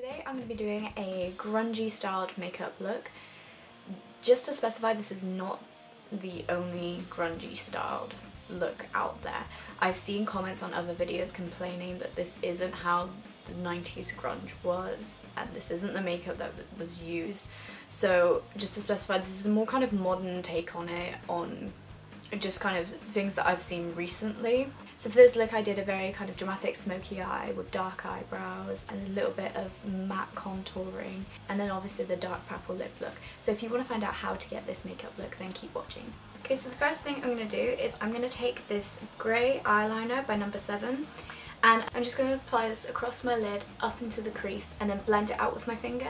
Today I'm going to be doing a grungy styled makeup look. Just to specify, this is not the only grungy styled look out there. I've seen comments on other videos complaining that this isn't how the 90s grunge was and this isn't the makeup that was used. So just to specify, this is a more kind of modern take on it, on just kind of things that I've seen recently. So for this look I did a very kind of dramatic smoky eye with dark eyebrows and a little bit of matte contouring, and then obviously the dark purple lip look. So if you want to find out how to get this makeup look, then keep watching. Okay, so the first thing I'm going to do is I'm going to take this grey eyeliner by number 7 and I'm just going to apply this across my lid up into the crease and then blend it out with my finger.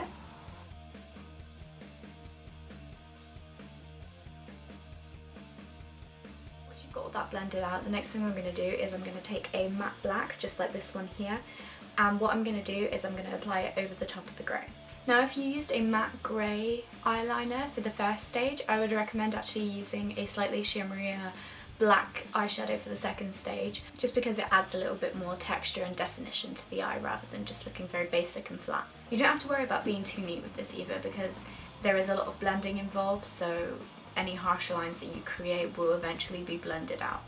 Got all that blended out, the next thing I'm going to do is I'm going to take a matte black just like this one here, and what I'm going to do is I'm going to apply it over the top of the grey. Now if you used a matte grey eyeliner for the first stage, I would recommend actually using a slightly shimmerier black eyeshadow for the second stage, just because it adds a little bit more texture and definition to the eye rather than just looking very basic and flat. You don't have to worry about being too neat with this either, because there is a lot of blending involved, so any harsh lines that you create will eventually be blended out.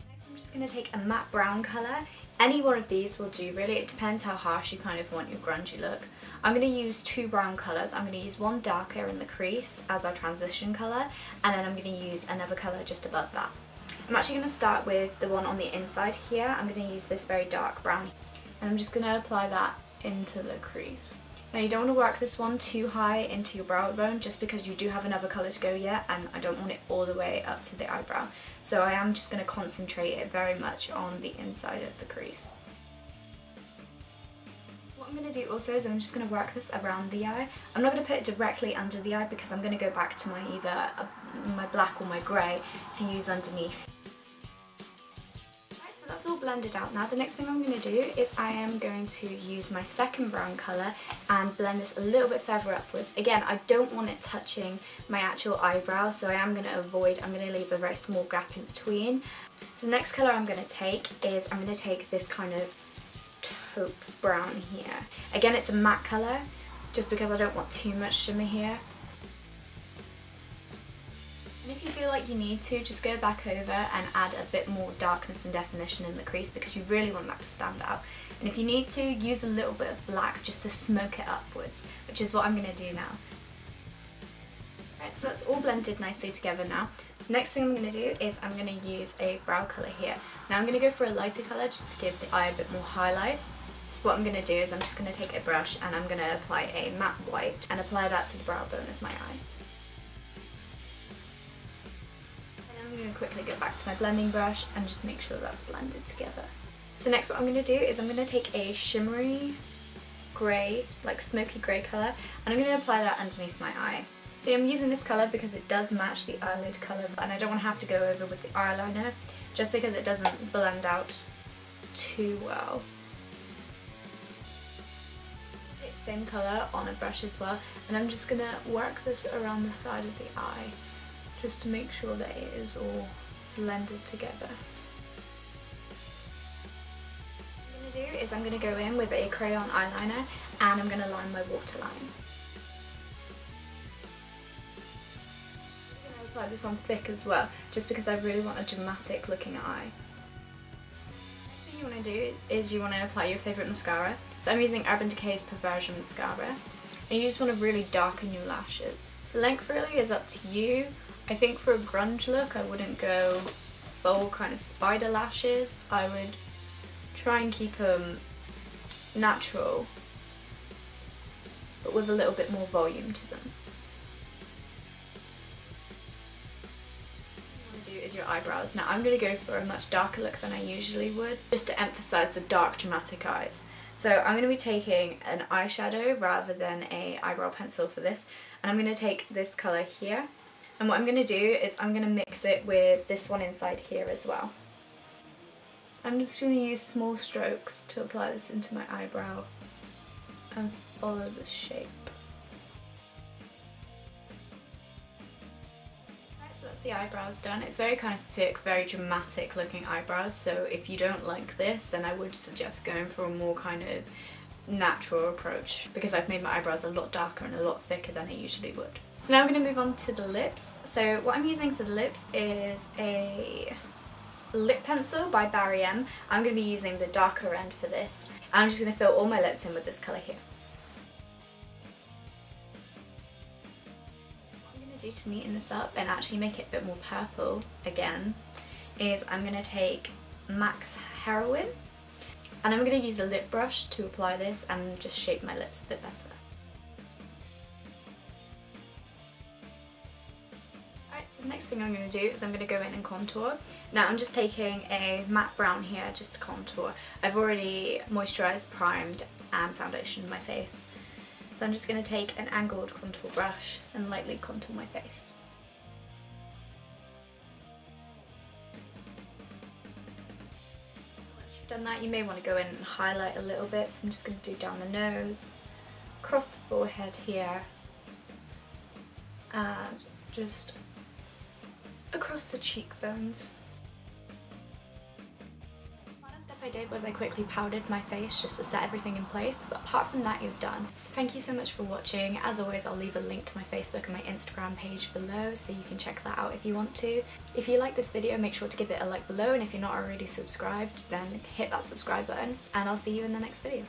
Next I'm just going to take a matte brown colour. Any one of these will do really, it depends how harsh you kind of want your grungy look. I'm going to use two brown colours. I'm going to use one darker in the crease as our transition colour, and then I'm going to use another colour just above that. I'm actually going to start with the one on the inside here. I'm going to use this very dark brown and I'm just going to apply that into the crease. Now you don't want to work this one too high into your brow bone, just because you do have another colour to go yet and I don't want it all the way up to the eyebrow. So I am just going to concentrate it very much on the inside of the crease. What I'm going to do also is I'm just going to work this around the eye. I'm not going to put it directly under the eye because I'm going to go back to my either my black or my grey to use underneath. So that's all blended out now. The next thing I'm going to do is I am going to use my second brown colour and blend this a little bit further upwards. Again, I don't want it touching my actual eyebrow, so I am going to leave a very small gap in between. So the next colour I'm going to take is I'm going to take this kind of taupe brown here. Again, it's a matte colour, just because I don't want too much shimmer here. And if you feel like you need to, just go back over and add a bit more darkness and definition in the crease, because you really want that to stand out. And if you need to, use a little bit of black just to smoke it upwards, which is what I'm going to do now. Right, so that's all blended nicely together now. Next thing I'm going to do is I'm going to use a brow colour here. Now I'm going to go for a lighter colour just to give the eye a bit more highlight. So what I'm going to do is I'm just going to take a brush and I'm going to apply a matte white and apply that to the brow bone of my eye. I'm going to quickly go back to my blending brush and just make sure that's blended together. So next what I'm going to do is I'm going to take a shimmery grey, like smoky grey colour, and I'm going to apply that underneath my eye. So I'm using this colour because it does match the eyelid colour, and I don't want to have to go over with the eyeliner just because it doesn't blend out too well. Take the same colour on a brush as well, and I'm just going to work this around the side of the eye, just to make sure that it is all blended together. What I'm going to do is I'm going to go in with a crayon eyeliner and I'm going to line my waterline. I'm going to apply this on thick as well, just because I really want a dramatic looking eye. Next thing you want to do is you want to apply your favourite mascara. So I'm using Urban Decay's Perversion Mascara, and you just want to really darken your lashes. The length really is up to you. I think for a grunge look I wouldn't go full kind of spider lashes. I would try and keep them natural, but with a little bit more volume to them. What you want to do is your eyebrows. Now I'm going to go for a much darker look than I usually would, just to emphasise the dark dramatic eyes. So I'm going to be taking an eyeshadow rather than an eyebrow pencil for this, and I'm going to take this colour here. And what I'm going to do is I'm going to mix it with this one inside here as well. I'm just going to use small strokes to apply this into my eyebrow and follow the shape. Right, so that's The eyebrows done. It's very kind of thick, very dramatic looking eyebrows, so if you don't like this then I would suggest going for a more kind of natural approach, because I've made my eyebrows a lot darker and a lot thicker than I usually would. So now I'm going to move on to the lips. So what I'm using for the lips is a lip pencil by Barry M. I'm going to be using the darker end for this. I'm just going to fill all my lips in with this colour here. Do to neaten this up and actually make it a bit more purple again is I'm going to take MAC's Heroin and I'm going to use a lip brush to apply this and just shape my lips a bit better. Alright, so the next thing I'm going to do is I'm going to go in and contour. Now I'm just taking a matte brown here just to contour. I've already moisturised, primed and foundationed my face. So I'm just going to take an angled contour brush and lightly contour my face. Once you've done that, you may want to go in and highlight a little bit, so I'm just going to do down the nose, across the forehead here, and just across the cheekbones. I did was I quickly powdered my face just to set everything in place, but apart from that you're done. So thank you so much for watching. As always, I'll leave a link to my Facebook and my Instagram page below so you can check that out if you want to. If you like this video, make sure to give it a like below, and if you're not already subscribed then hit that subscribe button, and I'll see you in the next video.